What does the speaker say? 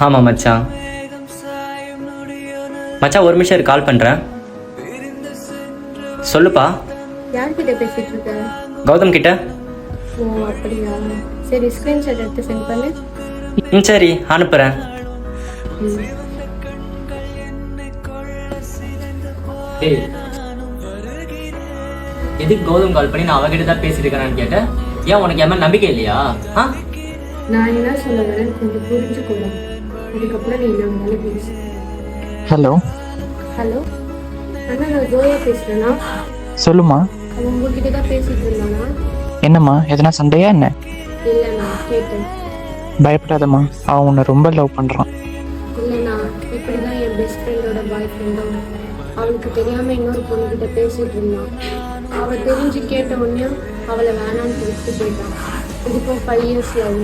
ஆமாம் மச்சான். மச்சான் ஒரு நிமிஷம் கால் பண்ணுறேன். சொல்லுப்பா. யார்கிட்ட பேசிட்டு இருக்க? கௌதம் கிட்ட. ஓ அப்படியா, சரி ஸ்க்ரீன்ஷாட் எடுத்து சென்ட் பண்ணு. சரி அனுப்புகிறேன். ஏய், எதுக்கு கௌதம் கால் பண்ணி நான் அவகிட்ட தான் பேசிட்டு இருக்கேன்னு கேட்டேன். ஏன் உனக்கு என் மேல நம்பிக்கை இல்லையா? நான் என்ன சொல்ல வரேன் கொஞ்சம் புரிஞ்சுக்கணும். அதுக்கப்புறம் நீ என்ன வேணாலும் பேசு. ஹலோ ஹலோ அண்ணா, நான் ஜோயா பேசுறேன்னா. சொல்லுமா. அவன் உங்ககிட்ட தான் பேசிட்டு இருந்தானா? என்னம்மா, எதனா சண்டையா என்ன? இல்லைண்ணா, கேட்டேன். பயப்படாதம்மா, அவன் உன்னை ரொம்ப லவ் பண்ணுறான். இல்லைண்ணா, இப்படிதான் என் பெஸ்ட் ஃப்ரெண்டோட பாய் ஃப்ரெண்டும் அவளுக்கு தெரியாம இன்னொரு பொண்ணுகிட்ட பேசிட்டு இருந்தான். அவள் தெரிஞ்சு கேட்ட உடனே அவளை வேணான்னு கொடுத்து போயிட்டான். இது இப்போ 5 years லவ்.